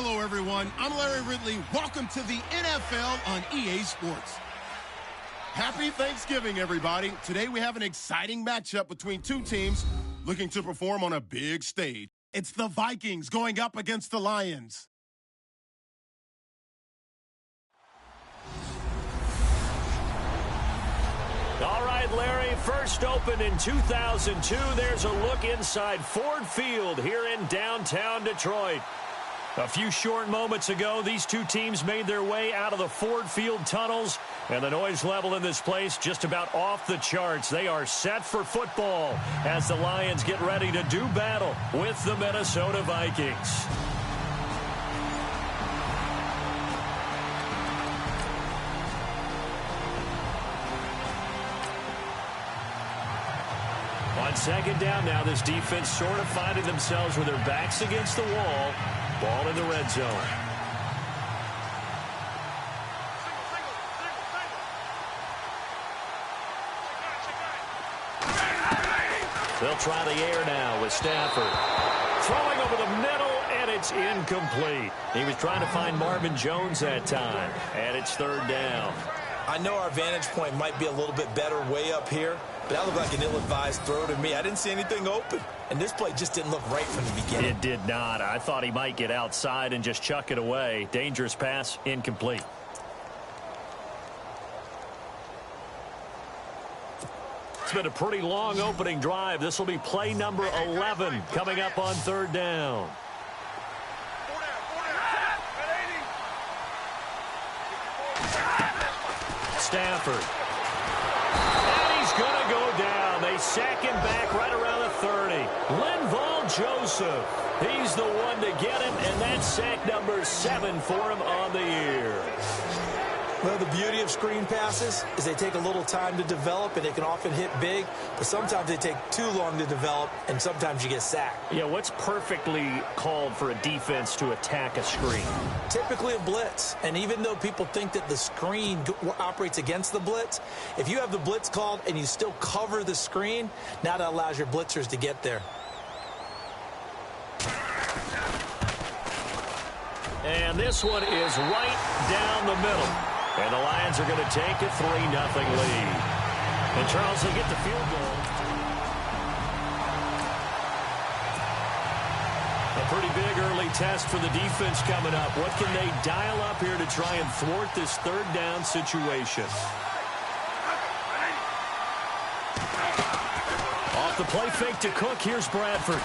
Hello, everyone. I'm Larry Ridley. Welcome to the NFL on EA Sports. Happy Thanksgiving, everybody. Today we have an exciting matchup between two teams looking to perform on a big stage. It's the Vikings going up against the Lions. All right, Larry, first opened in 2002. There's a look inside Ford Field here in downtown Detroit. A few short moments ago, these two teams made their way out of the Ford Field tunnels, and the noise level in this place just about off the charts. They are set for football as the Lions get ready to do battle with the Minnesota Vikings. On second down now, this defense sort of finding themselves with their backs against the wall. Ball in the red zone. They'll try the air now with Stafford. Throwing over the middle, and it's incomplete. He was trying to find Marvin Jones that time, and it's third down. I know our vantage point might be a little bit better way up here, but that looked like an ill-advised throw to me. I didn't see anything open, and this play just didn't look right from the beginning. It did not. I thought he might get outside and just chuck it away. Dangerous pass, incomplete. It's been a pretty long opening drive. This will be play number 11 coming up on third down. Stafford. And he's going to go down. They sack him back right around the 30. Linval Joseph. He's the one to get him, and that's sack number 7 for him on the year. Well, the beauty of screen passes is they take a little time to develop, and they can often hit big, but sometimes they take too long to develop, and sometimes you get sacked. Yeah, what's perfectly called for a defense to attack a screen? Typically a blitz, and even though people think that the screen operates against the blitz, if you have the blitz called and you still cover the screen, now that allows your blitzers to get there. And this one is right down the middle. And the Lions are going to take a 3-0 lead. And Charles, they get the field goal. A pretty big early test for the defense coming up. What can they dial up here to try and thwart this third down situation? Off the play fake to Cook. Here's Bradford.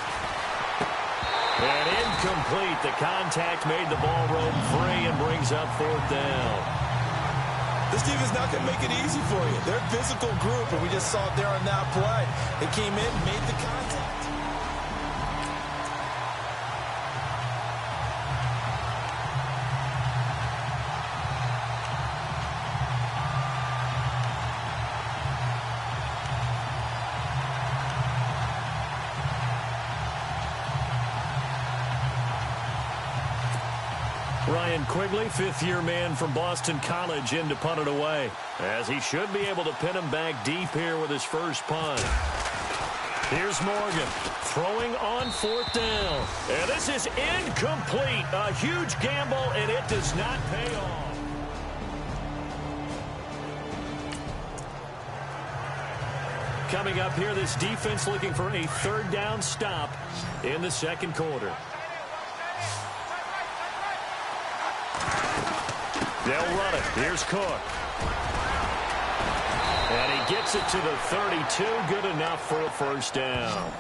And incomplete. The contact made the ball roam free and brings up fourth down. This team is not going to make it easy for you. They're a physical group, and we just saw it there on that play. They came in, made the contact. Ryan Quigley, fifth-year man from Boston College, in to punt it away, as he should be able to pin him back deep here with his first punt. Here's Morgan throwing on fourth down. And this is incomplete. A huge gamble, and it does not pay off. Coming up here, this defense looking for a third down stop in the second quarter. They'll run it. Here's Cook. And he gets it to the 32. Good enough for a first down.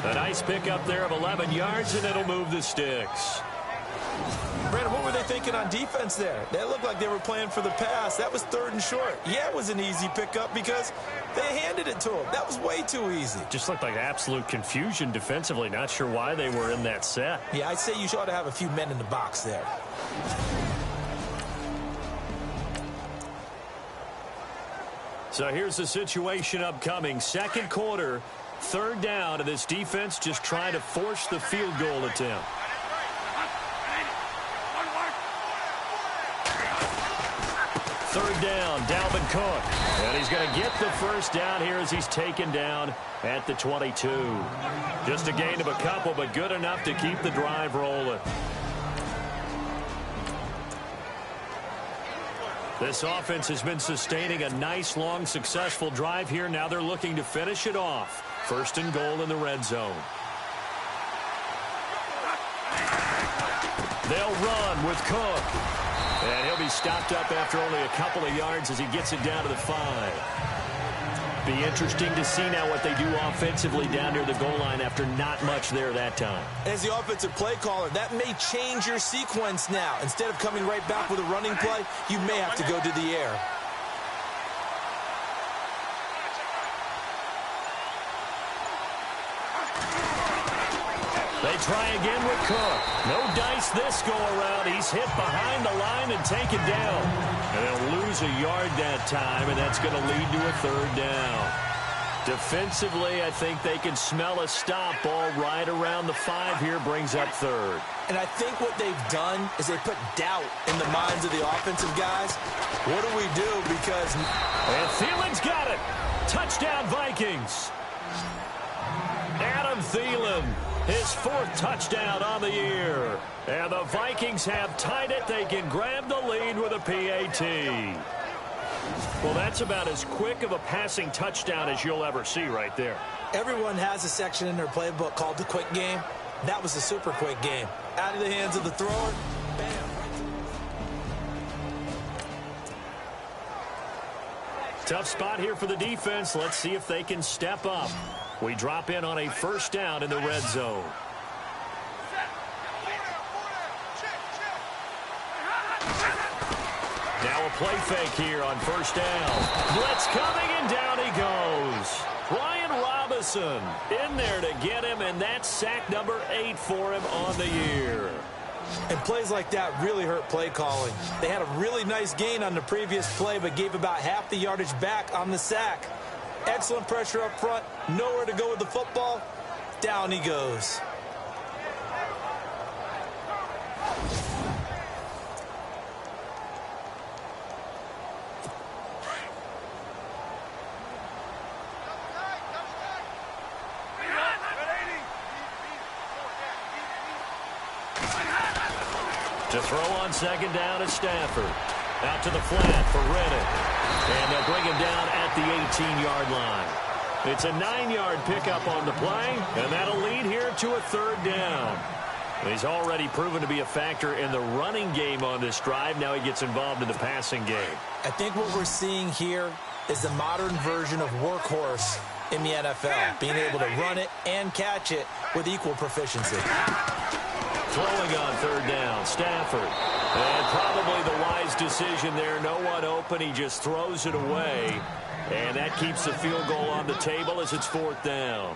A nice pickup there of 11 yards, and it'll move the sticks. Brandon, what were they thinking on defense there? They looked like they were playing for the pass. That was third and short. Yeah, it was an easy pickup because they handed it to him. That was way too easy. Just looked like absolute confusion defensively. Not sure why they were in that set. Yeah, I'd say you ought to have a few men in the box there. So here's the situation upcoming. Second quarter, third down, and this defense just trying to force the field goal attempt. Third down, Dalvin Cook. And he's going to get the first down here as he's taken down at the 22. Just a gain of a couple, but good enough to keep the drive rolling. This offense has been sustaining a nice, long, successful drive here. Now they're looking to finish it off. First and goal in the red zone. They'll run with Cook. And he'll be stopped up after only a couple of yards as he gets it down to the 5. Be interesting to see now what they do offensively down near the goal line after not much there that time. As the offensive play caller, that may change your sequence now. Instead of coming right back with a running play, you may have to go to the air. They try again with Cook. No dice this go-around. He's hit behind the line and taken down. And they'll lose a yard that time, and that's going to lead to a third down. Defensively, I think they can smell a stop. Ball right around the 5 here brings up third. And I think what they've done is they put doubt in the minds of the offensive guys. What do we do? Because... And Thielen's got it. Touchdown, Vikings. Adam Thielen. His 4th touchdown on the year. And the Vikings have tied it. They can grab the lead with a PAT. Well, that's about as quick of a passing touchdown as you'll ever see right there. Everyone has a section in their playbook called the quick game. That was a super quick game. Out of the hands of the thrower, bam. Tough spot here for the defense. Let's see if they can step up. We drop in on a first down in the red zone. Now a play fake here on first down. Blitz coming, and down he goes. Brian Robinson in there to get him, and that's sack number 8 for him on the year. And plays like that really hurt play calling. They had a really nice gain on the previous play, but gave about half the yardage back on the sack. Excellent pressure up front. Nowhere to go with the football. Down he goes. To throw on second down is Stafford. Out to the flat for Reddick. And they'll bring him down at the 18-yard line. It's a 9-yard pickup on the play, and that'll lead here to a third down. He's already proven to be a factor in the running game on this drive. Now he gets involved in the passing game. I think what we're seeing here is the modern version of workhorse in the NFL, being able to run it and catch it with equal proficiency. Throwing on third down, Stafford. And probably the wise decision there. No one open. He just throws it away. And that keeps the field goal on the table as it's 4th down.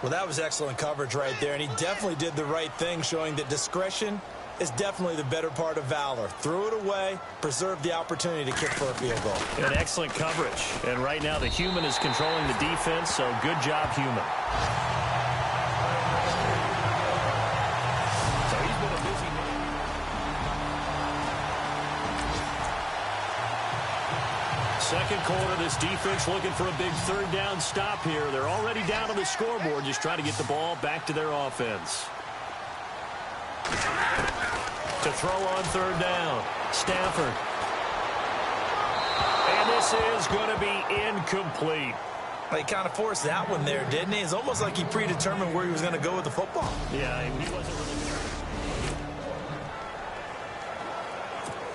Well, that was excellent coverage right there. And he definitely did the right thing, showing that discretion is definitely the better part of valor. Threw it away, preserved the opportunity to kick for a field goal. And excellent coverage. And right now the human is controlling the defense, so good job, human. Second quarter, this defense looking for a big third down stop here. They're already down on the scoreboard, just trying to get the ball back to their offense. To throw on third down, Stafford. And this is going to be incomplete. He kind of forced that one there, didn't he? It's almost like he predetermined where he was going to go with the football. Yeah, he wasn't really...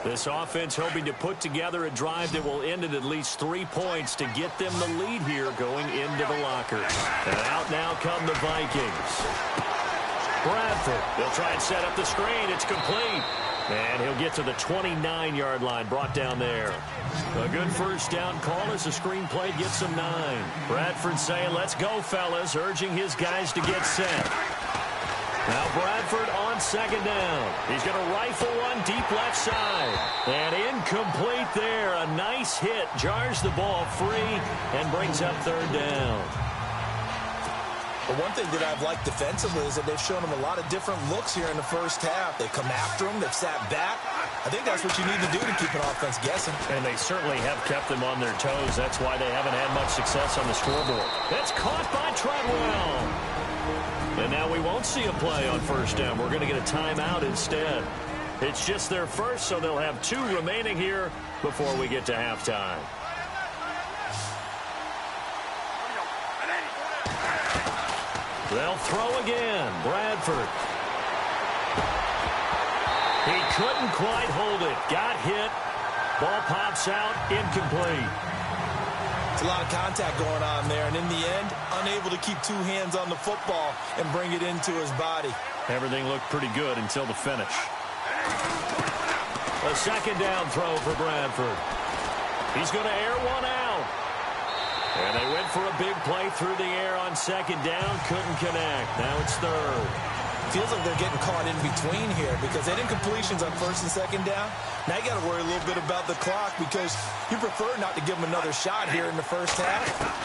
This offense hoping to put together a drive that will end at least 3 points to get them the lead here going into the locker. And out now come the Vikings. Bradford, they'll try and set up the screen. It's complete. And he'll get to the 29-yard line, brought down there. A good first down call as the screen play gets him 9. Bradford saying, let's go, fellas, urging his guys to get set. Now Bradford on second down. He's going to rifle one deep left side. And incomplete there. A nice hit. Jars the ball free and brings up third down. But one thing that I've liked defensively is that they've shown him a lot of different looks here in the first half. They've come after him. They've sat back. I think that's what you need to do to keep an offense guessing. And they certainly have kept them on their toes. That's why they haven't had much success on the scoreboard. That's caught by Treadwell. And now we won't see a play on first down. We're going to get a timeout instead. It's just their first, so they'll have 2 remaining here before we get to halftime. They'll throw again. Bradford. He couldn't quite hold it. Got hit. Ball pops out. Incomplete. It's a lot of contact going on there, and in the end, unable to keep 2 hands on the football and bring it into his body. Everything looked pretty good until the finish. A second down throw for Bradford. He's going to air one out. And they went for a big play through the air on second down. Couldn't connect. Now it's third. Feels like they're getting caught in between here because they did completions on first and second down. Now you got to worry a little bit about the clock because you prefer not to give them another shot here in the first half.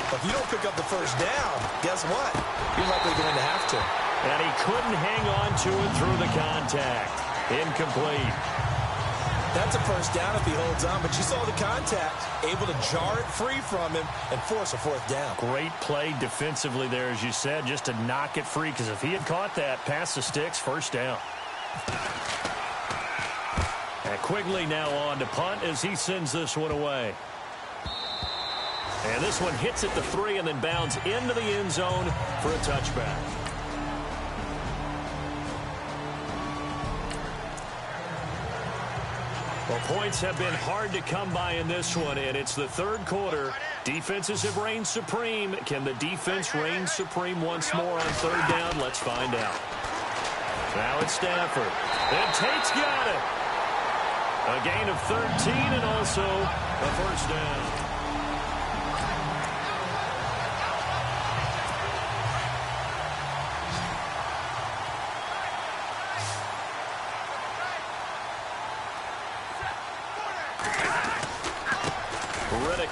But if you don't pick up the first down, guess what? You're likely going to have to. And he couldn't hang on to it through the contact. Incomplete. That's a first down if he holds on, but you saw the contact, able to jar it free from him and force a fourth down. Great play defensively there, as you said, just to knock it free, because if he had caught that, past the sticks, first down. And Quigley now on to punt as he sends this one away. And this one hits at the 3 and then bounds into the end zone for a touchback. Well, points have been hard to come by in this one, and it's the third quarter. Defenses have reigned supreme. Can the defense reign supreme once more on third down? Let's find out. Now it's Stafford. And Tate's got it. A gain of 13 and also a first down.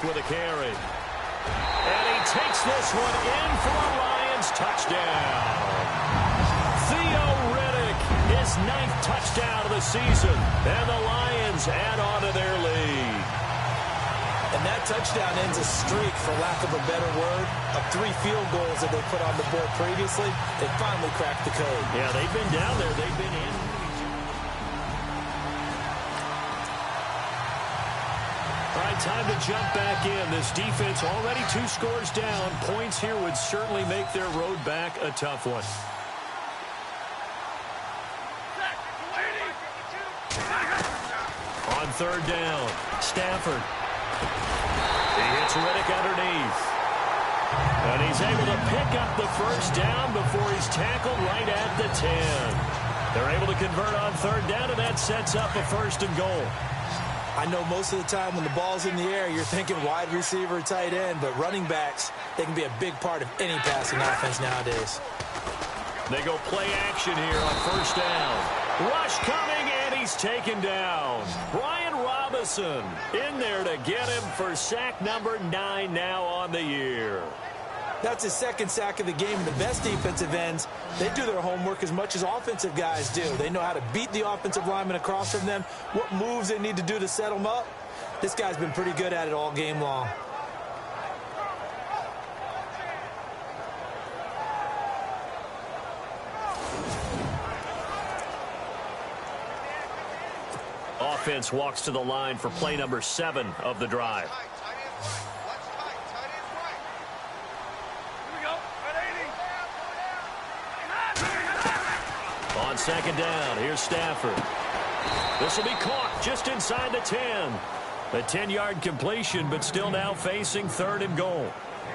With a carry. And he takes this one in for a Lions touchdown. Theo Riddick, his 9th touchdown of the season. And the Lions add on to their lead. And that touchdown ends a streak, for lack of a better word, of 3 field goals that they put on the board previously. They finally cracked the code. Yeah, they've been down there. They've been in. Time to jump back in. This defense already 2 scores down. Points here would certainly make their road back a tough one. On third down, Stafford. He hits Riddick underneath. And he's able to pick up the first down before he's tackled right at the 10. They're able to convert on third down, and that sets up a first and goal. I know most of the time when the ball's in the air, you're thinking wide receiver, tight end, but running backs, they can be a big part of any passing offense nowadays. They go play action here on first down. Rush coming, and he's taken down. Brian Robinson in there to get him for sack number 9 now on the year. That's his 2nd sack of the game. The best defensive ends, they do their homework as much as offensive guys do. They know how to beat the offensive lineman across from them, what moves they need to do to set them up. This guy's been pretty good at it all game long. Offense walks to the line for play number 7 of the drive. On second down, here's Stafford. This will be caught just inside the 10. The 10-yard completion, but still now facing third and goal.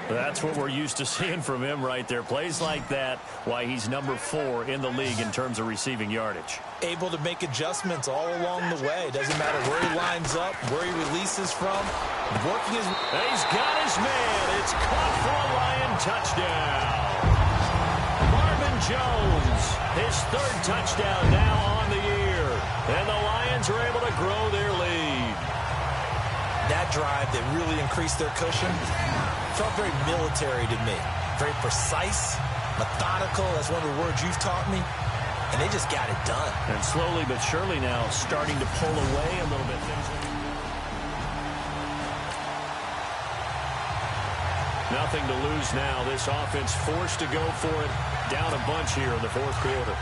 That's what we're used to seeing from him right there. Plays like that, why he's number 4 in the league in terms of receiving yardage. Able to make adjustments all along the way. Doesn't matter where he lines up, where he releases from. Working his... He's got his man. It's caught for a Lion touchdown. Marvin Jones, his 3rd touchdown now on the year. And the Lions are able to grow their lead. That drive that really increased their cushion felt very military to me. Very precise, methodical. That's one of the words you've taught me. And they just got it done. And slowly but surely now starting to pull away a little bit. Nothing to lose now. This offense forced to go for it. Down a bunch here in the 4th quarter.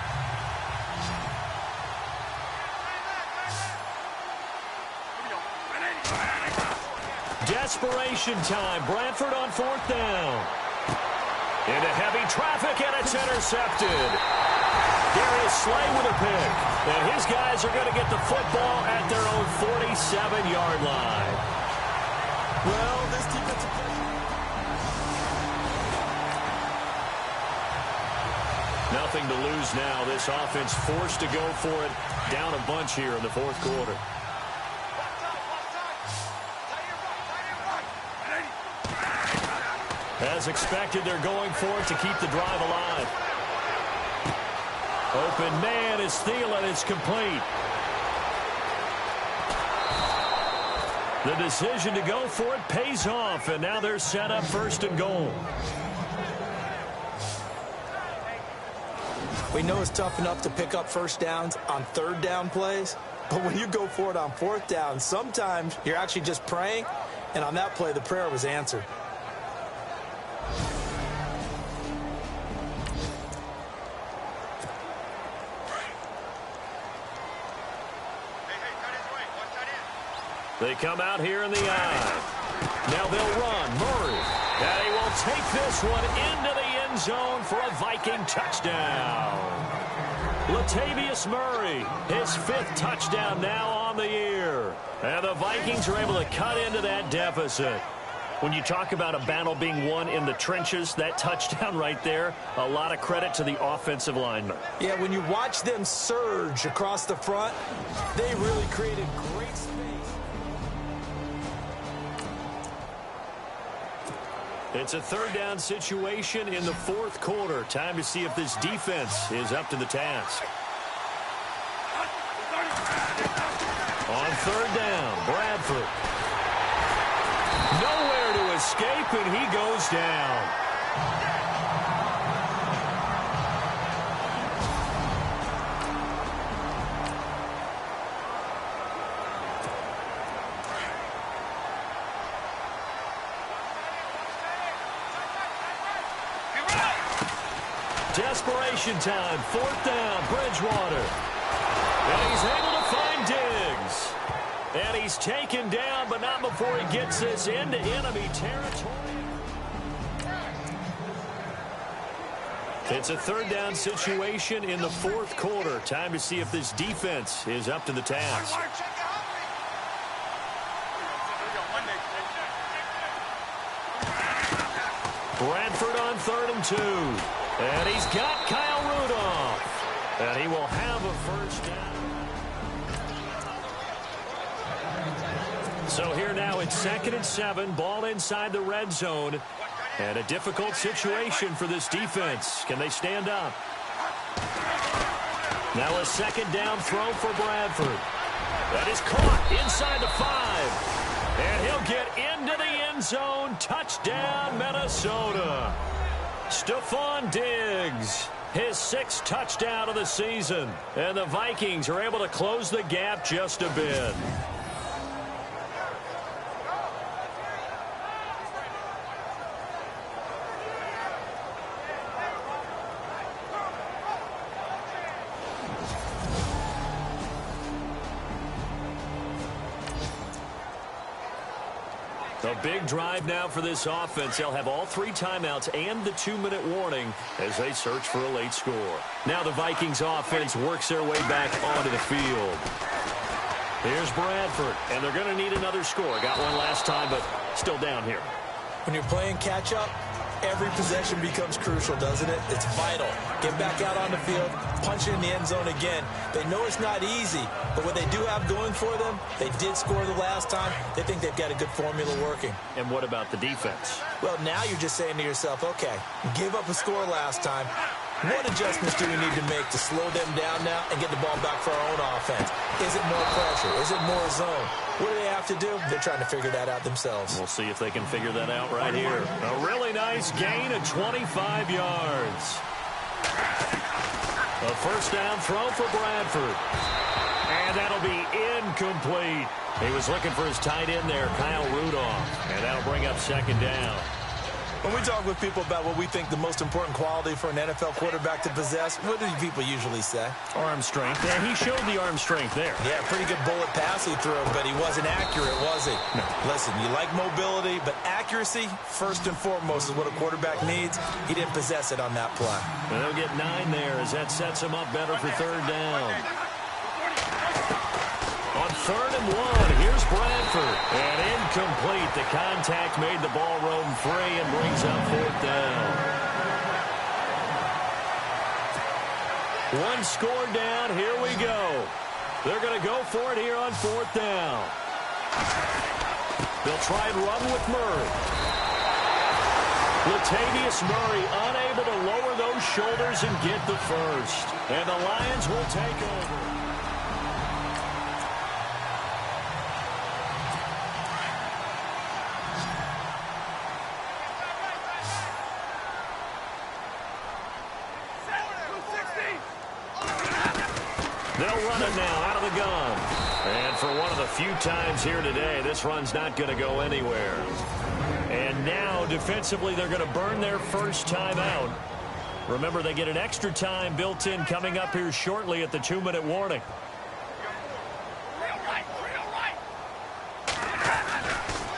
Desperation time. Bradford on 4th down. Into heavy traffic, and it's intercepted. Darius Slay with a pick. And his guys are going to get the football at their own 47-yard line. Well, this defensive play. Nothing to lose now. This offense forced to go for it. Down a bunch here in the 4th quarter. As expected, they're going for it to keep the drive alive. Open man is Thielen. It's complete. The decision to go for it pays off, and now they're set up 1st and goal. We know it's tough enough to pick up first downs on 3rd down plays, but when you go for it on 4th down, sometimes you're actually just praying, and on that play, the prayer was answered. They come out here in the eye. Now they'll run. Murray. And he will take this one into the end zone for a Viking touchdown. Latavius Murray, his 5th touchdown now on the year. And the Vikings are able to cut into that deficit. When you talk about a battle being won in the trenches, that touchdown right there, a lot of credit to the offensive linemen. Yeah, when you watch them surge across the front, they really created great space. It's a 3rd down situation in the 4th quarter. Time to see if this defense is up to the task. On 3rd down, Bradford. Nowhere to escape, and he goes down. Desperation time, 4th down, Bridgewater. And he's able to find Diggs. And he's taken down, but not before he gets this into enemy territory. It's a 3rd down situation in the 4th quarter. Time to see if this defense is up to the task. Bradford on 3rd and 2. And he's got Kyle Rudolph. And he will have a first down. So here now it's 2nd and 7. Ball inside the red zone. And a difficult situation for this defense. Can they stand up? Now a 2nd down throw for Bradford. That is caught inside the 5. And he'll get into the end zone. Touchdown, Minnesota. Stephon Diggs, his 6th touchdown of the season. And the Vikings are able to close the gap just a bit. A big drive now for this offense. They'll have all 3 timeouts and the 2-minute warning as they search for a late score. Now the Vikings offense works their way back onto the field. Here's Bradford, and they're going to need another score. Got one last time, but still down here. When you're playing catch-up, every possession becomes crucial, doesn't it? It's vital. Get back out on the field, punch it in the end zone again. They know it's not easy, but what they do have going for them, they did score the last time. They think they've got a good formula working. And what about the defense? Well, now you're just saying to yourself, okay, gave up a score last time. What adjustments do we need to make to slow them down now and get the ball back for our own offense? Is it more pressure? Is it more zone? What do they have to do? They're trying to figure that out themselves. We'll see if they can figure that out right here. A really nice gain of 25 yards. A first down throw for Bradford. And that'll be incomplete. He was looking for his tight end there, Kyle Rudolph. And that'll bring up 2nd down. When we talk with people about what we think the most important quality for an NFL quarterback to possess, what do people usually say? Arm strength. Yeah, he showed the arm strength there. Yeah, pretty good bullet pass he threw, but he wasn't accurate, was he? No. Listen, you like mobility, but accuracy, first and foremost, is what a quarterback needs. He didn't possess it on that play. And they'll get 9 there as that sets him up better for third down. On 3rd and 1, here's Bradford. And incomplete. The contact made the ball roam free and brings up 4th down. 1 score down. Here we go. They're going to go for it here on 4th down. They'll try and run with Murray. Latavius Murray unable to lower those shoulders and get the first. And the Lions will take over. They'll run it now out of the gun. And for one of the few times here today, this run's not going to go anywhere. And now, defensively, they're going to burn their first time out. Remember, they get an extra time built in coming up here shortly at the 2-minute warning.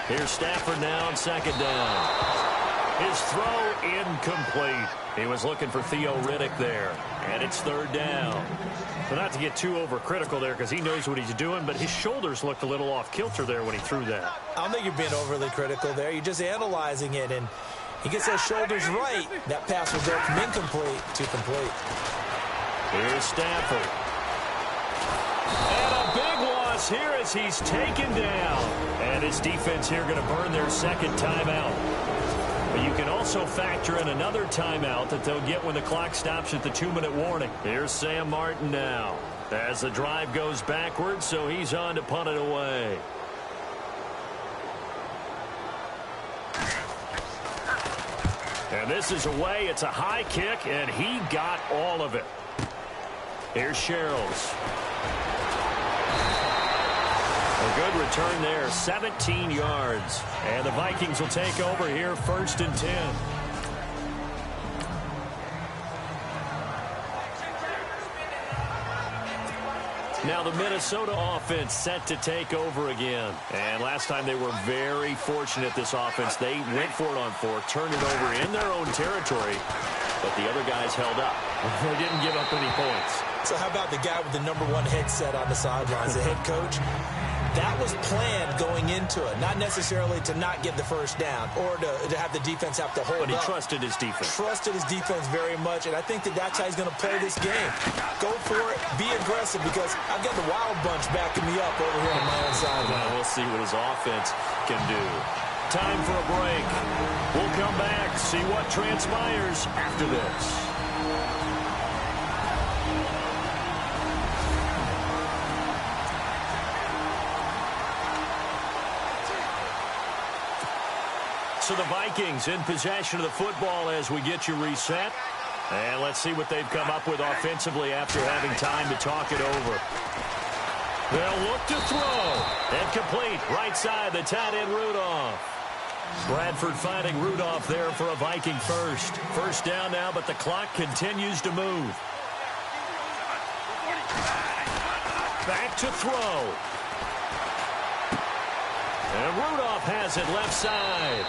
Here's Stafford now on 2nd down. His throw incomplete. He was looking for Theo Riddick there. And it's 3rd down. But not to get too overcritical there because he knows what he's doing, but his shoulders looked a little off kilter there when he threw that. I don't think you're being overly critical there. You're just analyzing it, and he gets those shoulders right. That pass will go from incomplete to complete. Here's Stafford. And a big loss here as he's taken down. And his defense here going to burn their 2nd timeout. But you can also factor in another timeout that they'll get when the clock stops at the 2-minute warning. Here's Sam Martin now as the drive goes backwards, so he's on to punt it away. And this is away. It's a high kick, and he got all of it. Here's Sherrills. A good return there, 17 yards. And the Vikings will take over here 1st and 10. Now the Minnesota offense set to take over again. And last time they were very fortunate, this offense. They went for it on 4th, turned it over in their own territory, but the other guys held up. They didn't give up any points. So how about the guy with the #1 headset on the sidelines, the head coach? That was planned going into it, not necessarily to not get the first down or to have the defense have to hold up. But he trusted his defense. Trusted his defense very much, and I think that's how he's going to play this game. Go for it, be aggressive, because I've got the wild bunch backing me up over here on my own side. Well, we'll see what his offense can do. Time for a break. We'll come back, see what transpires after this. So the Vikings in possession of the football as we get you reset. And let's see what they've come up with offensively after having time to talk it over. They'll look to throw. And complete. Right side, the tight end Rudolph. Bradford finding Rudolph there for a Viking first. First down now, but the clock continues to move. Back to throw. And Rudolph has it left side.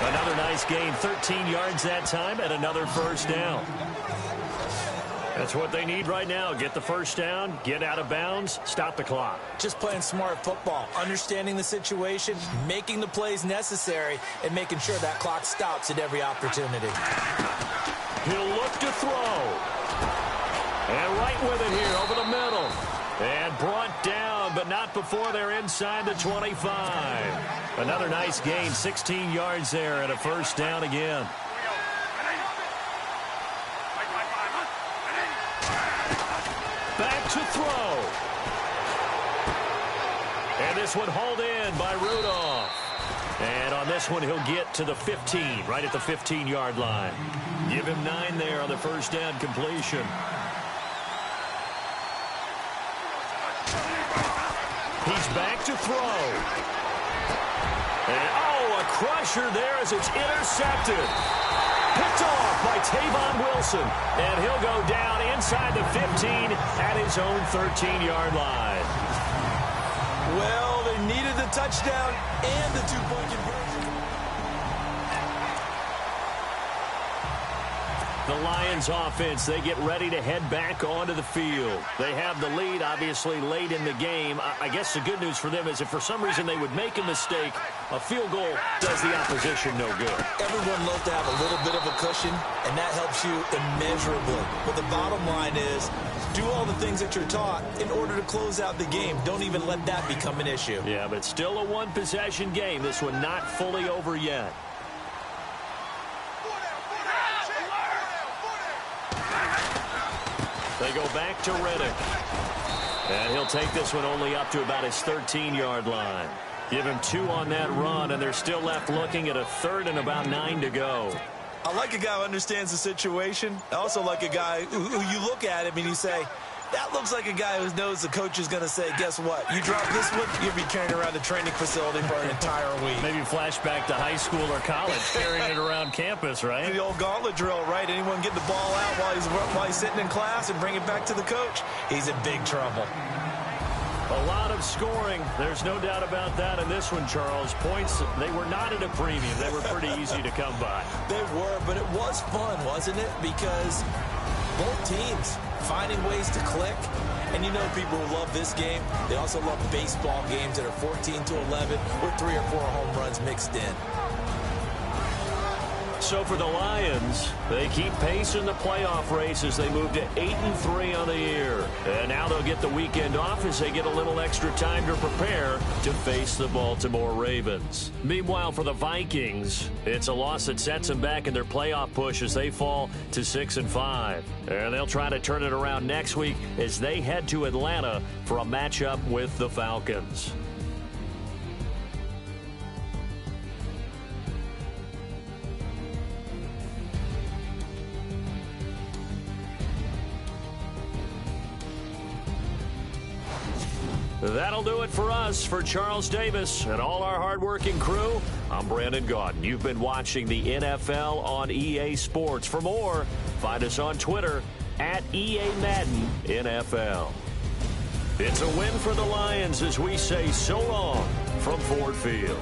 Another nice gain, 13 yards that time, and another first down. That's what they need right now. Get the first down, get out of bounds, stop the clock. Just playing smart football, understanding the situation, making the plays necessary, and making sure that clock stops at every opportunity. He'll look to throw. And right with it here, over the middle. And brought down, but not before they're inside the 25. Another nice gain, 16 yards there, and a first down again. Back to throw. And this one hauled in by Rudolph. And on this one, he'll get to the 15, right at the 15-yard line. Give him 9 there on the first down completion. He's back to throw. And, a crusher there as it's intercepted. Picked off by Tavon Wilson. And he'll go down inside the 15 at his own 13-yard line. Well, they needed the touchdown and the two-point conversion. The Lions offense, they get ready to head back onto the field. They have the lead, obviously, late in the game. I guess the good news for them is if for some reason they would make a mistake, a field goal does the opposition no good. Everyone loves to have a little bit of a cushion, and that helps you immeasurably. But the bottom line is, do all the things that you're taught in order to close out the game. Don't even let that become an issue. Yeah, but it's still a one-possession game. This one not fully over yet. They go back to Reddick. And he'll take this one only up to about his 13-yard line. Give him 2 on that run, and they're still left looking at a 3rd and about 9 to go. I like a guy who understands the situation. I also like a guy who you look at him and you say, that looks like a guy who knows the coach is going to say, guess what? You drop this one, you'll be carrying around the training facility for an entire week. Maybe flashback to high school or college, carrying it around campus, right? The old gauntlet drill, right? Anyone get the ball out while he's sitting in class and bring it back to the coach? He's in big trouble. A lot of scoring. There's no doubt about that in this one, Charles. Points, they were not at a premium. They were pretty easy to come by. They were, but it was fun, wasn't it? Because both teams finding ways to click. And you know people who love this game, they also love baseball games that are 14-11 with 3 or 4 home runs mixed in. So for the Lions, they keep pace in the playoff race as they move to 8-3 on the year. And now they'll get the weekend off as they get a little extra time to prepare to face the Baltimore Ravens. Meanwhile, for the Vikings, it's a loss that sets them back in their playoff push as they fall to 6-5. And they'll try to turn it around next week as they head to Atlanta for a matchup with the Falcons. That'll do it for us. For Charles Davis and all our hardworking crew, I'm Brandon Gaudin. You've been watching the NFL on EA Sports. For more, find us on Twitter at EA Madden NFL. It's a win for the Lions as we say so long from Ford Field.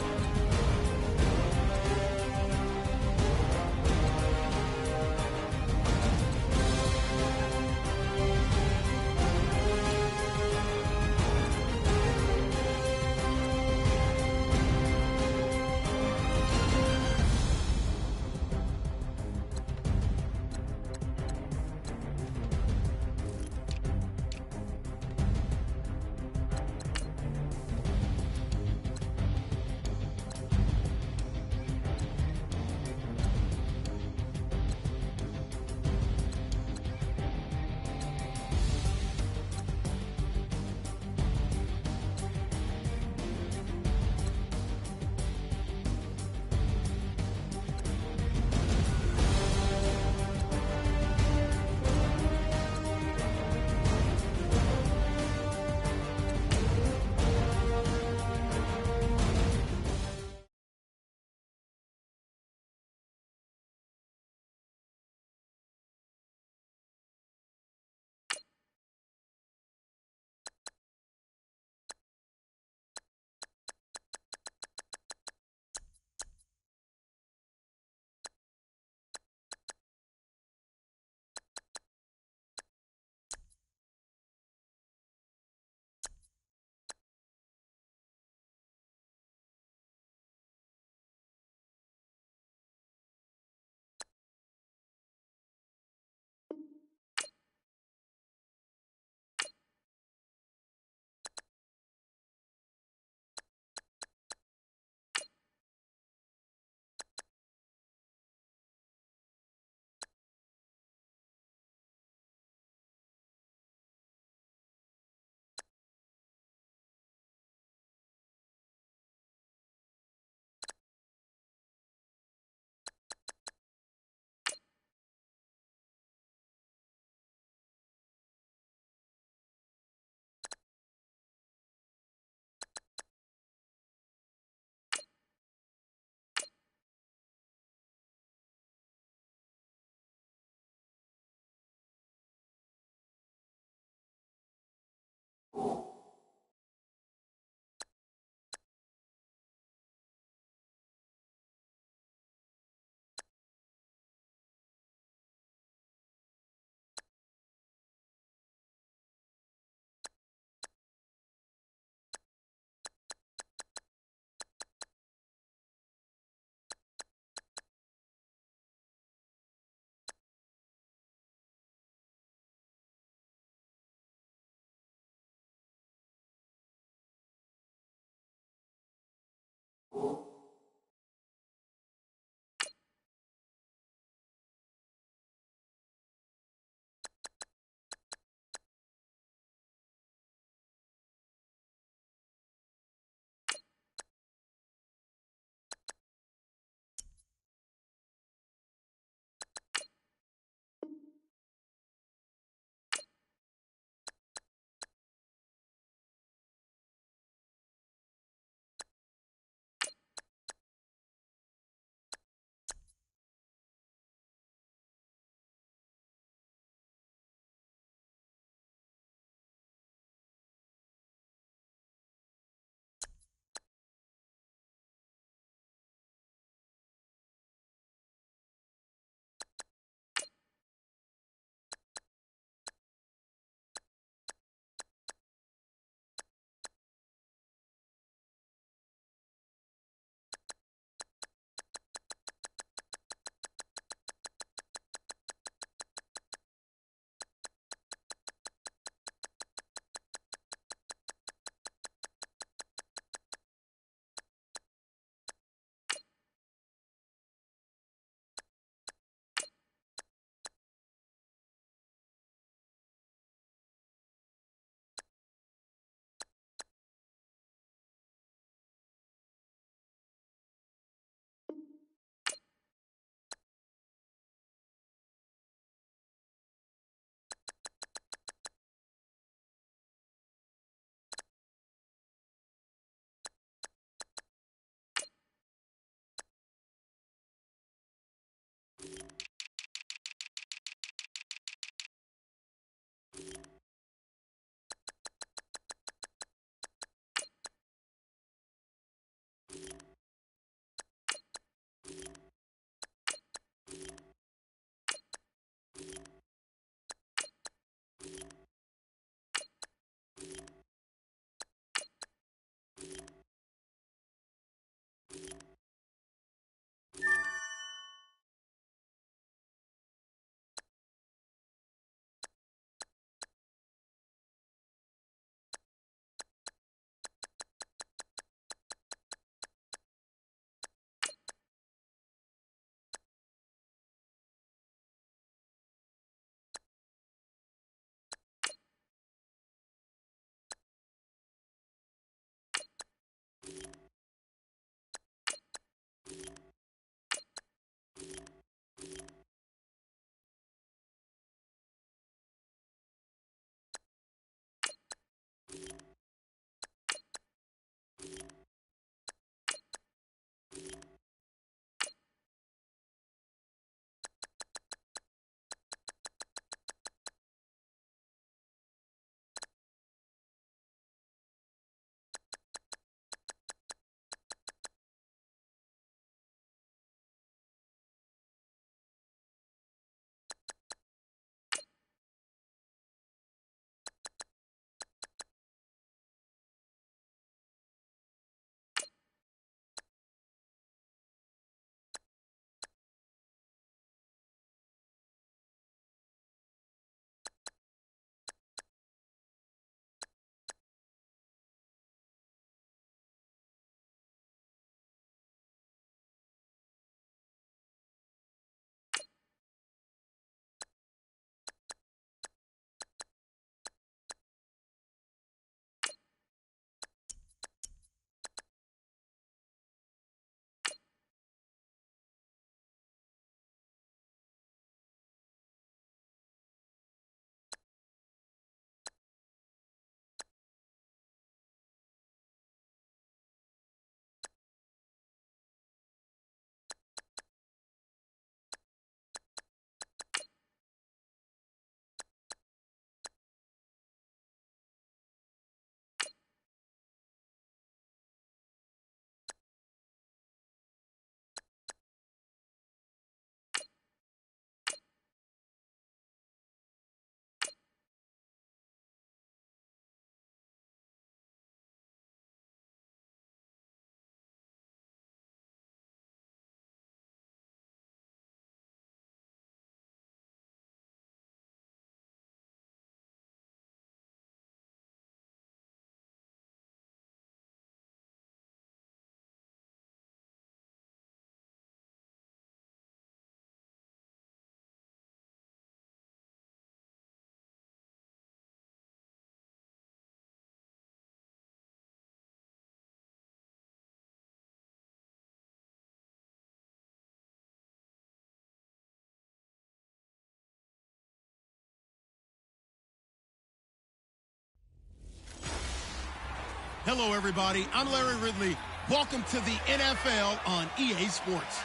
Hello, everybody. I'm Larry Ridley. Welcome to the NFL on EA Sports.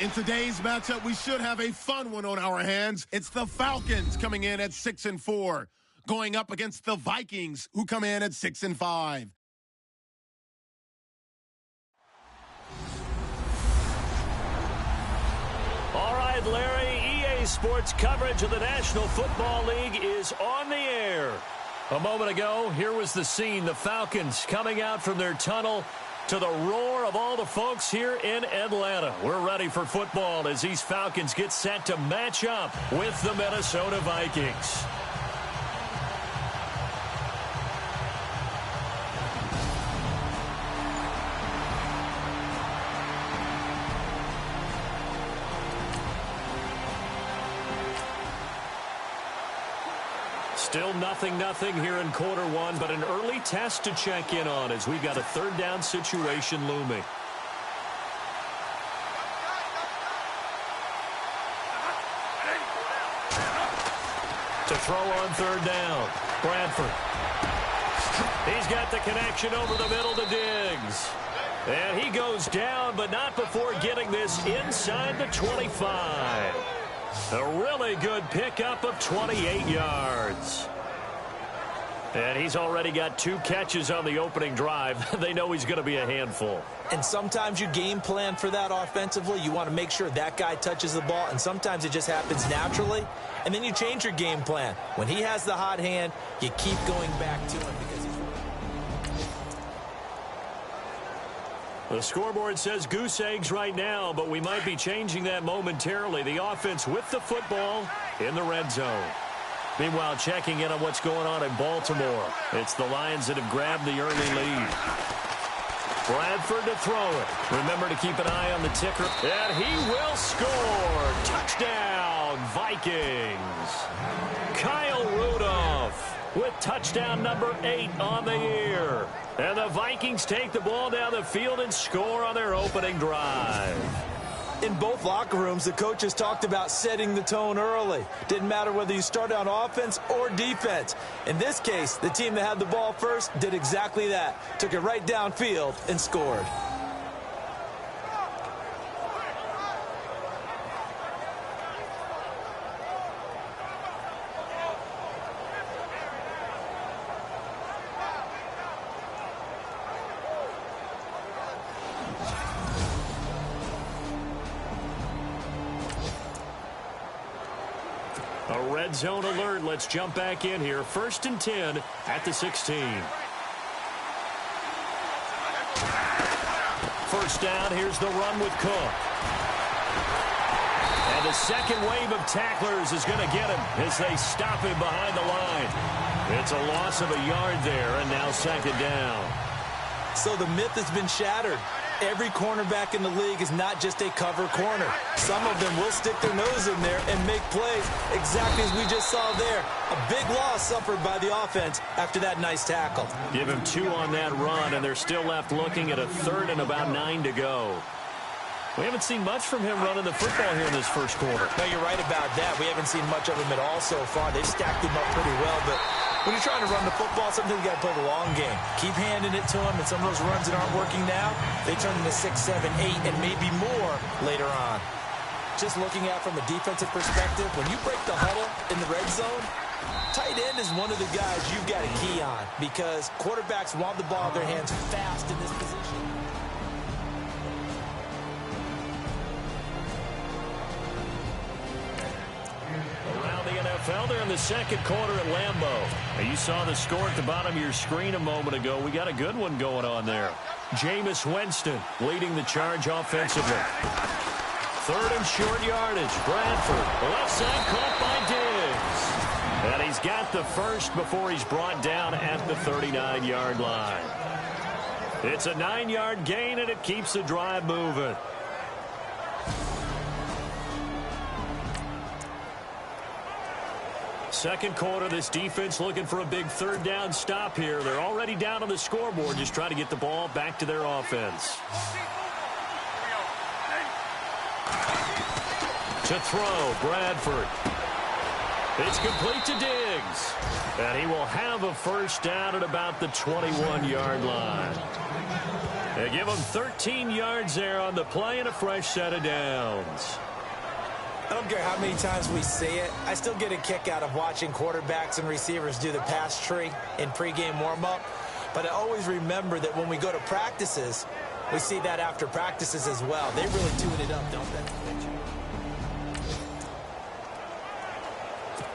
In today's matchup, we should have a fun one on our hands. It's the Falcons coming in at 6-4, going up against the Vikings, who come in at 6-5. All right, Larry, EA Sports coverage of the National Football League is on the air. A moment ago, here was the scene. The Falcons coming out from their tunnel to the roar of all the folks here in Atlanta. We're ready for football as these Falcons get set to match up with the Minnesota Vikings. Still 0-0 here in quarter one, but an early test to check in on as we've got a third down situation looming. To throw on third down, Bradford. He's got the connection over the middle to Diggs. And he goes down, but not before getting this inside the 25. A really good pickup of 28 yards. And he's already got 2 catches on the opening drive. They know he's going to be a handful. And sometimes you game plan for that offensively. You want to make sure that guy touches the ball, and sometimes it just happens naturally. And then you change your game plan. When he has the hot hand, you keep going back to him because he's... The scoreboard says goose eggs right now, but we might be changing that momentarily. The offense with the football in the red zone. Meanwhile, checking in on what's going on in Baltimore. It's the Lions that have grabbed the early lead. Bradford to throw it. Remember to keep an eye on the ticker. And he will score. Touchdown, Vikings. Kyle Rudolph with touchdown number 8 on the year. And the Vikings take the ball down the field and score on their opening drive. In both locker rooms, the coaches talked about setting the tone early. Didn't matter whether you started on offense or defense. In this case, the team that had the ball first did exactly that. Took it right downfield and scored. A red zone alert. Let's jump back in here. 1st and 10 at the 16. First down. Here's the run with Cook. And the second wave of tacklers is going to get him as they stop him behind the line. It's a loss of a yard there, and now 2nd down. So the myth has been shattered. Every cornerback in the league is not just a cover corner. Some of them will stick their nose in there and make plays exactly as we just saw there. A big loss suffered by the offense after that nice tackle. Give him 2 on that run, and they're still left looking at a 3rd and about 9 to go. We haven't seen much from him running the football here in this first quarter. No, you're right about that. We haven't seen much of him at all so far. They've stacked him up pretty well, but when you're trying to run the football, sometimes you got to play the long game. Keep handing it to him, and some of those runs that aren't working now, they turn into 6, 7, 8, and maybe more later on. Just looking at from a defensive perspective, when you break the huddle in the red zone, tight end is one of the guys you've got a key on because quarterbacks want the ball in their hands fast in this position. NFL there in the second quarter at Lambeau. Now you saw the score at the bottom of your screen a moment ago. We got a good one going on there. Jameis Winston leading the charge offensively. 3rd and short yardage. Bradford, left side caught by Diggs. And he's got the first before he's brought down at the 39-yard line. It's a 9-yard gain, and it keeps the drive moving. Second quarter, this defense looking for a big 3rd down stop here. They're already down on the scoreboard, just trying to get the ball back to their offense. To throw, Bradford. It's complete to Diggs. And he will have a first down at about the 21-yard line. They give him 13 yards there on the play and a fresh set of downs. I don't care how many times we see it. I still get a kick out of watching quarterbacks and receivers do the pass tree in pregame warm-up. But I always remember that when we go to practices, we see that after practices as well. They really tune it up, don't they?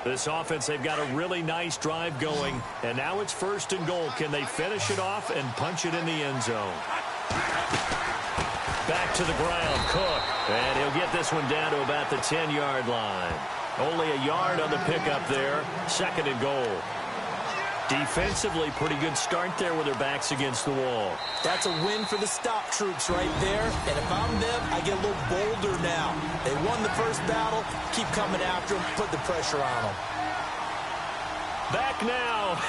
This offense, they've got a really nice drive going. And now it's first and goal. Can they finish it off and punch it in the end zone? Back to the ground, Cook. And he'll get this one down to about the 10-yard line. Only a yard on the pickup there. Second and goal. Defensively, pretty good start there with their backs against the wall. That's a win for the stop troops right there. And if I'm them, I get a little bolder now. They won the first battle. Keep coming after them. Put the pressure on them. Back now.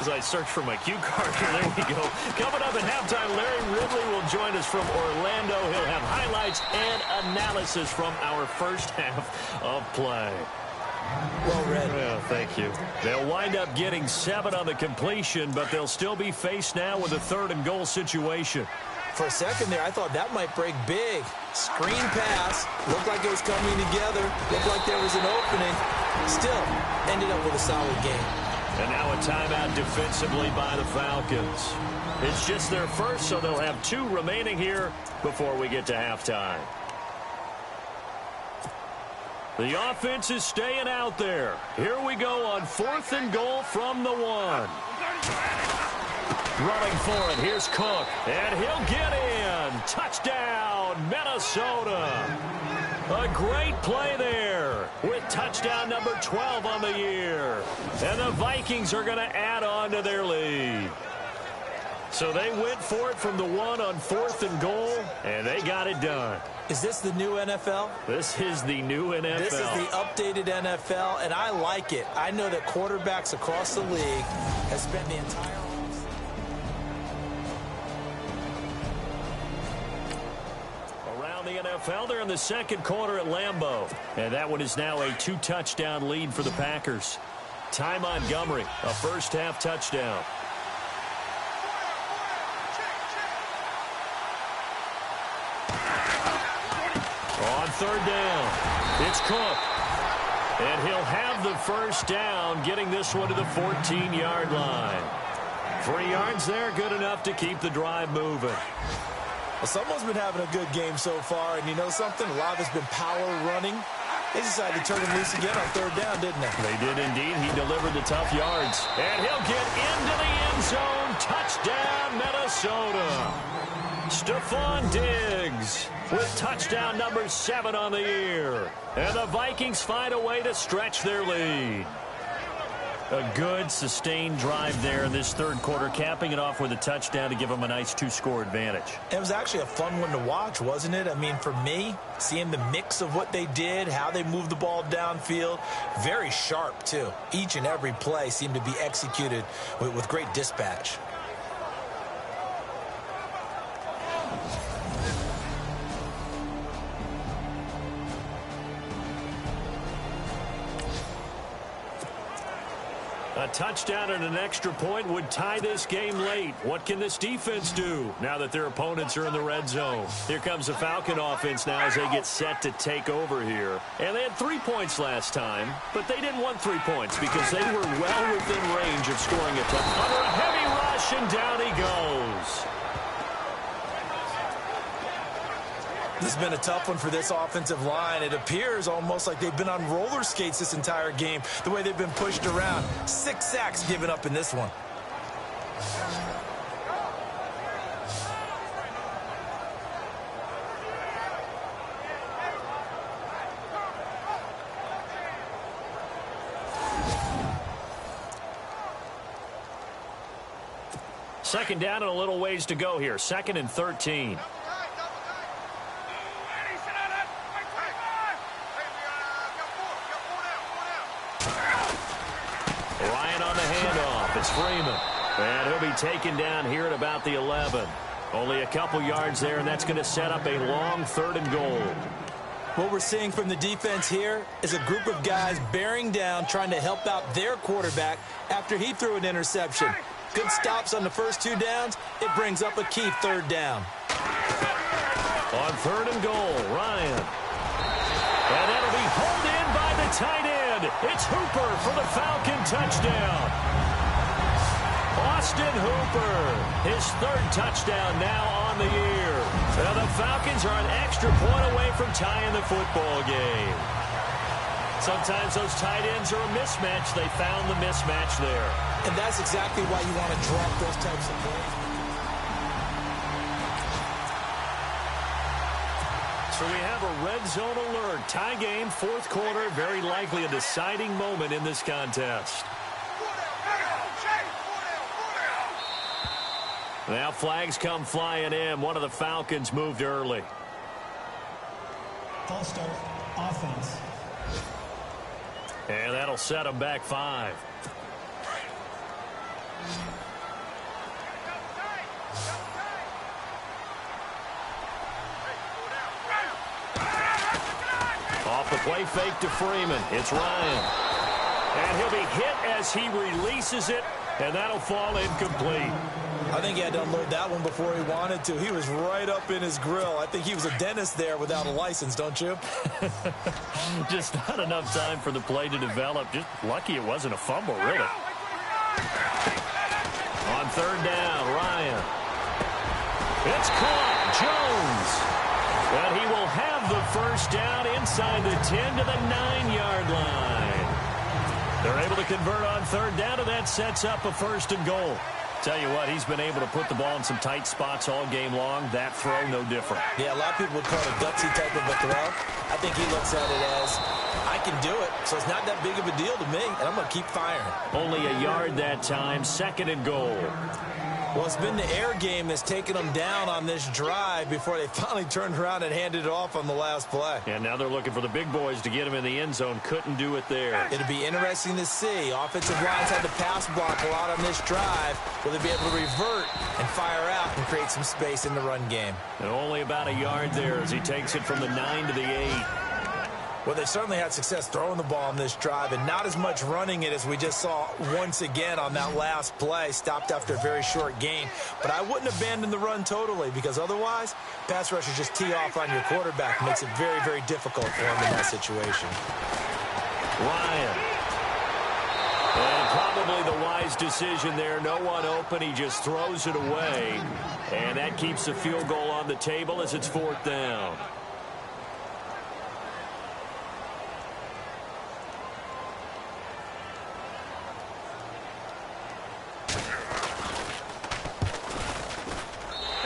As I search for my cue card here, there we go. Coming up at halftime, Larry Ridley will join us from Orlando. He'll have highlights and analysis from our first half of play. Well read. Well, thank you. They'll wind up getting 7 on the completion, but they'll still be faced now with a third and goal situation. For a second there, I thought that might break big. Screen pass. Looked like it was coming together. Looked like there was an opening. Still, ended up with a solid game. And now a timeout defensively by the Falcons. It's just their first, so they'll have 2 remaining here before we get to halftime. The offense is staying out there. Here we go on 4th and goal from the 1. Running for it, here's Cook. And he'll get in. Touchdown, Minnesota. A great play there with touchdown number 12 on the year. And the Vikings are going to add on to their lead. So they went for it from the 1 on 4th and goal, and they got it done. Is this the new NFL? This is the new NFL. This is the updated NFL, and I like it. I know that quarterbacks across the league have spent the entire the NFL. They're in the second quarter at Lambeau. And that one is now a 2-touchdown lead for the Packers. Ty Montgomery, a first-half touchdown. On 3rd down, it's Cook. And he'll have the first down, getting this one to the 14-yard line. 3 yards there, good enough to keep the drive moving. Well, someone's been having a good game so far, and you know something? A lot of it's been power running. They decided to turn him loose again on 3rd down, didn't they? They did indeed. He delivered the tough yards. And he'll get into the end zone. Touchdown, Minnesota. Stephon Diggs with touchdown number 7 on the year. And the Vikings find a way to stretch their lead. A good, sustained drive there in this 3rd quarter, capping it off with a touchdown to give them a nice 2-score advantage. It was actually a fun one to watch, wasn't it? I mean, for me, seeing the mix of what they did, how they moved the ball downfield, very sharp, too. Each and every play seemed to be executed with great dispatch. A touchdown and an extra point would tie this game late. What can this defense do now that their opponents are in the red zone? Here comes the Falcon offense now as they get set to take over here. And they had 3 points last time, but they didn't want 3 points because they were well within range of scoring a touchdown. Under a heavy rush, and down he goes. This has been a tough one for this offensive line. It appears almost like they've been on roller skates this entire game, the way they've been pushed around. 6 sacks given up in this one. Second down and a little ways to go here. 2nd and 13. It's Freeman. And he'll be taken down here at about the 11. Only a couple yards there, and that's going to set up a long 3rd and goal. What we're seeing from the defense here is a group of guys bearing down, trying to help out their quarterback after he threw an interception. Good stops on the first 2 downs. It brings up a key 3rd down. On 3rd and goal, Ryan. And that'll be pulled in by the tight end. It's Hooper for the Falcon touchdown. Austin Hooper, his 3rd touchdown now on the year. Well, the Falcons are an extra point away from tying the football game. Sometimes those tight ends are a mismatch. They found the mismatch there. And that's exactly why you want to drop those types of plays. So we have a red zone alert. Tie game, 4th quarter. Very likely a deciding moment in this contest. Now flags come flying in. One of the Falcons moved early. False start, offense. And that'll set them back 5. Off the play fake to Freeman. It's Ryan. And he'll be hit as he releases it, and that'll fall incomplete. I think he had to unload that one before he wanted to. He was right up in his grill. I think he was a dentist there without a license, don't you? Just not enough time for the play to develop. Just lucky it wasn't a fumble, really. On 3rd down, Ryan. It's caught. Jones. But he will have the 1st down inside the 10 to the 9-yard line. They're able to convert on 3rd down, and that sets up a 1st and goal. Tell you what, he's been able to put the ball in some tight spots all game long. That throw, no different. Yeah, a lot of people would call it a gutsy type of a throw. I think he looks at it as, I can do it, so it's not that big of a deal to me, and I'm going to keep firing. Only a yard that time, 2nd and goal. Well, it's been the air game that's taken them down on this drive before they finally turned around and handed it off on the last play. And now they're looking for the big boys to get him in the end zone. Couldn't do it there. It'll be interesting to see. Offensive lines had to pass block a lot on this drive. Will they be able to revert and fire out and create some space in the run game? And only about a yard there as he takes it from the 9 to the 8. Well, they certainly had success throwing the ball on this drive and not as much running it as we just saw once again on that last play. Stopped after a very short gain. But I wouldn't abandon the run totally because otherwise, pass rushers just tee off on your quarterback. Makes it very, very difficult for him in that situation. Ryan. And probably the wise decision there. No one open. He just throws it away. And that keeps the field goal on the table as it's 4th down.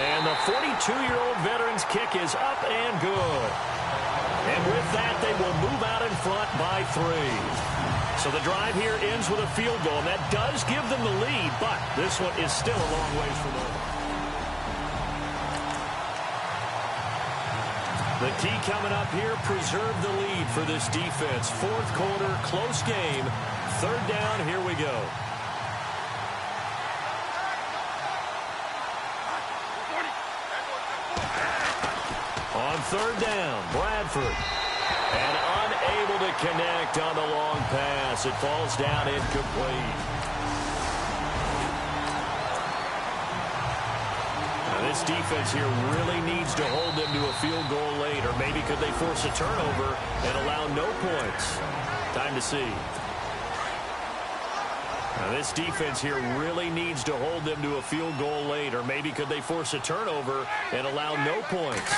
And the 42-year-old veteran's kick is up and good. And with that, they will move out in front by 3. So the drive here ends with a field goal, and that does give them the lead, but this one is still a long ways from over. The key coming up here, preserve the lead for this defense. 4th quarter, close game. 3rd down, here we go. On 3rd down, Bradford. And unable to connect on the long pass. It falls down incomplete. Now this defense here really needs to hold them to a field goal late. Or maybe could they force a turnover and allow no points? Time to see. Now this defense here really needs to hold them to a field goal late. Or maybe could they force a turnover and allow no points?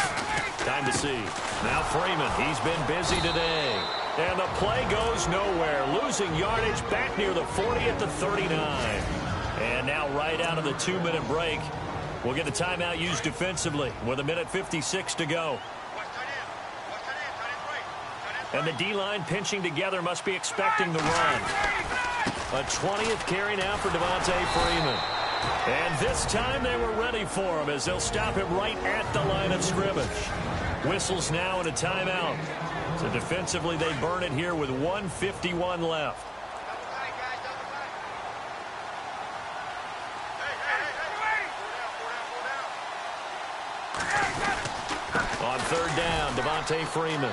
Time to see. Now Freeman, he's been busy today. And the play goes nowhere. Losing yardage back near the 40 at the 39. And now right out of the 2-minute break, we'll get a timeout used defensively with 1:56 to go. And the D-line pinching together must be expecting the run. A 20th carry now for Devontae Freeman. And this time they were ready for him as they'll stop him right at the line of scrimmage. Whistles now and a timeout. So defensively they burn it here with 1:51 left. On third down, Devontae Freeman.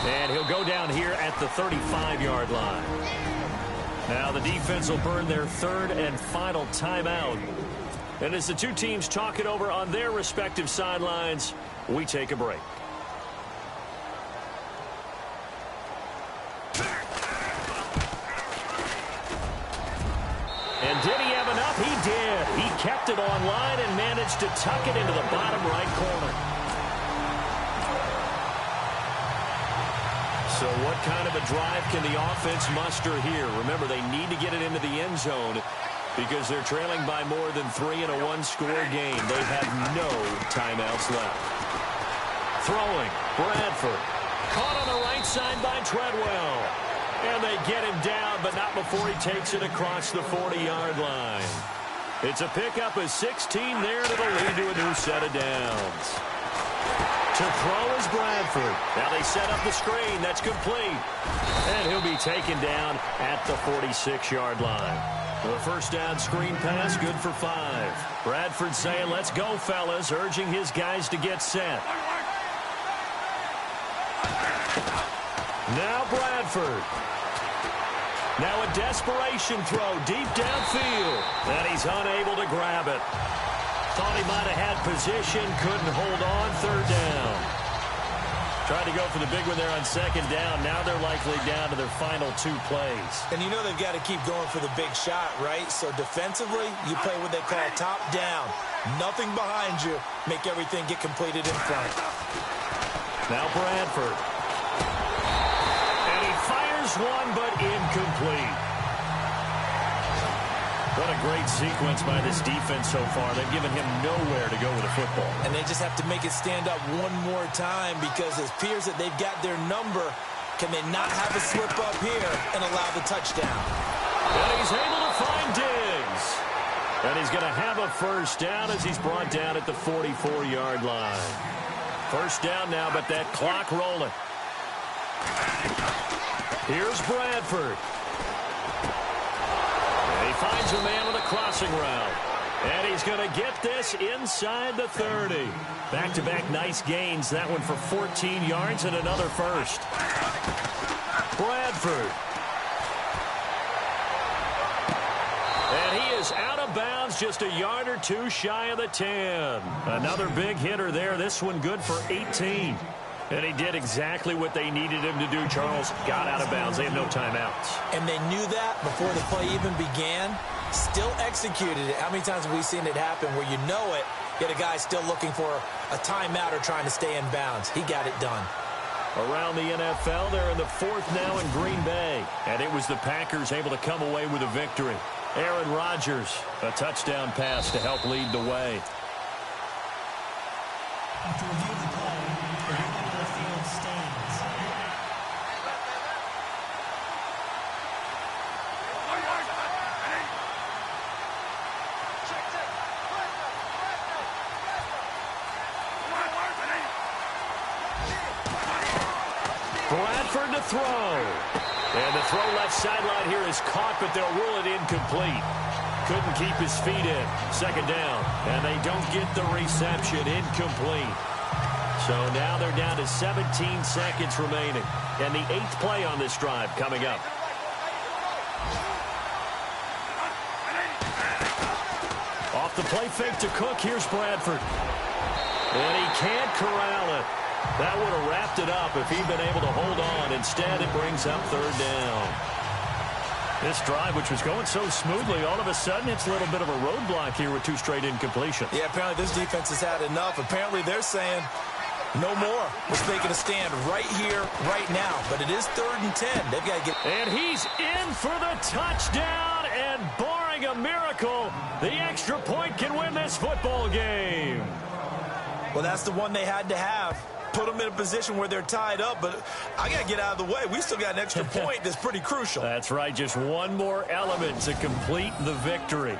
And he'll go down here at the 35-yard line. Now the defense will burn their third and final timeout. And as the two teams talk it over on their respective sidelines, we take a break. And did he have enough? He did. He kept it online and managed to tuck it into the bottom right corner. So what kind of a drive can the offense muster here? Remember, they need to get it into the end zone because they're trailing by more than 3 in a one-score game. They have no timeouts left. Throwing, Bradford. Caught on the right side by Treadwell. And they get him down, but not before he takes it across the 40-yard line. It's a pickup of 16 there, and it'll lead to a new set of downs. To throw is Bradford. Now they set up the screen. That's complete. And he'll be taken down at the 46-yard line. The first down screen pass, good for 5. Bradford saying, let's go, fellas, urging his guys to get set. Now Bradford. Now a desperation throw deep downfield. And he's unable to grab it. Thought he might have had position, couldn't hold on, third down. Tried to go for the big one there on second down. Now they're likely down to their final 2 plays. And you know they've got to keep going for the big shot, right? So defensively, you play what they call top down. Nothing behind you. Make everything get completed in front. Now Bradford. And he fires one, but incomplete. What a great sequence by this defense so far. They've given him nowhere to go with the football. And they just have to make it stand up one more time because it appears that they've got their number. Can they not have a slip up here and allow the touchdown? And he's able to find Diggs. And he's going to have a first down as he's brought down at the 44-yard line. First down now, but that clock rolling. Here's Bradford. He finds a man with a crossing route. And he's going to get this inside the 30. Back-to-back nice gains. That one for 14 yards and another first. Bradford. And he is out of bounds just a yard or 2 shy of the 10. Another big hitter there. This one good for 18. And he did exactly what they needed him to do, Charles. Got out of bounds. They have no timeouts. And they knew that before the play even began. Still executed it. How many times have we seen it happen where you know it, yet a guy still looking for a timeout or trying to stay in bounds? He got it done. Around the NFL, they're in the 4th now in Green Bay. And it was the Packers able to come away with a victory. Aaron Rodgers, a touchdown pass to help lead the way. After reviewing the play, the unit of the field stands. Bradford to throw. And the throw left sideline here is caught, but they'll rule it incomplete. Couldn't keep his feet in. Second down. And they don't get the reception. Incomplete. So now they're down to 17 seconds remaining. And the 8th play on this drive coming up. Off the play fake to Cook. Here's Bradford. And he can't corral it. That would have wrapped it up if he'd been able to hold on. Instead, it brings up third down. This drive, which was going so smoothly, all of a sudden it's a little bit of a roadblock here with 2 straight incompletions. Yeah, apparently this defense has had enough. Apparently they're saying no more. We're making a stand right here, right now. But it is 3rd and 10. They've got to get... And he's in for the touchdown. And barring a miracle, the extra point can win this football game. Well, that's the one they had to have. Put them in a position where they're tied up, but I got to get out of the way. We still got an extra point that's pretty crucial. That's right. Just one more element to complete the victory.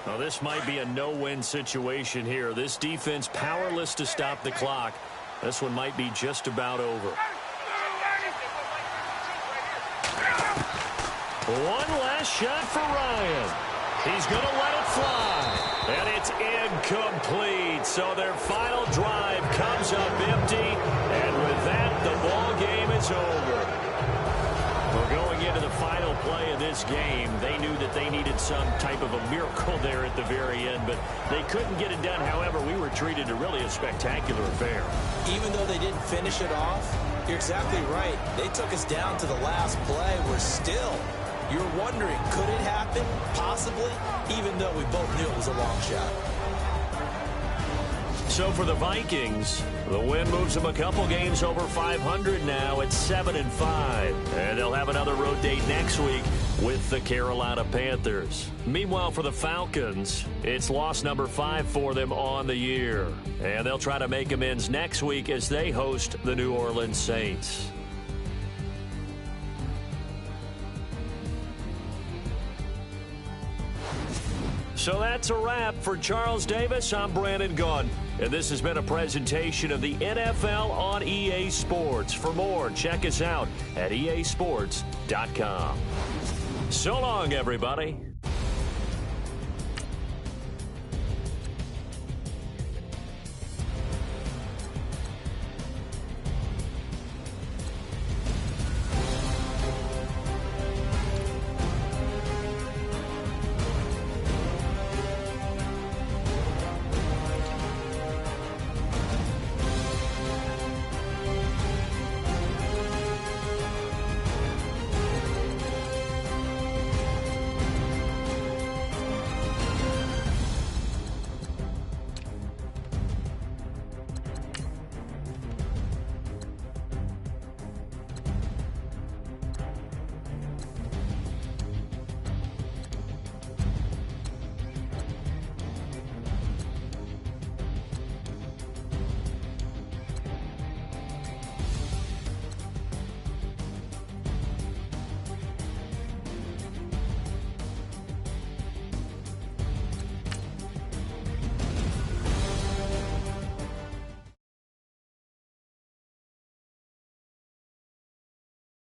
Well, this might be a no-win situation here. This defense powerless to stop the clock. This one might be just about over. One last shot for Ryan. He's going to let it fly. And it's incomplete. So their final drive comes up empty. And with that, the ball game is over. We're going into the final play of this game. They knew that they needed some type of a miracle there at the very end, but they couldn't get it done. However, we were treated to really a spectacular affair. Even though they didn't finish it off, you're exactly right. They took us down to the last play. You're wondering, could it happen? Possibly, even though we both knew it was a long shot. So for the Vikings, the win moves them a couple games over 500 now at 7-5. And they'll have another road date next week with the Carolina Panthers. Meanwhile, for the Falcons, it's loss number 5 for them on the year. And they'll try to make amends next week as they host the New Orleans Saints. So that's a wrap. For Charles Davis, I'm Brandon Gunn. And this has been a presentation of the NFL on EA Sports. For more, check us out at easports.com. So long, everybody.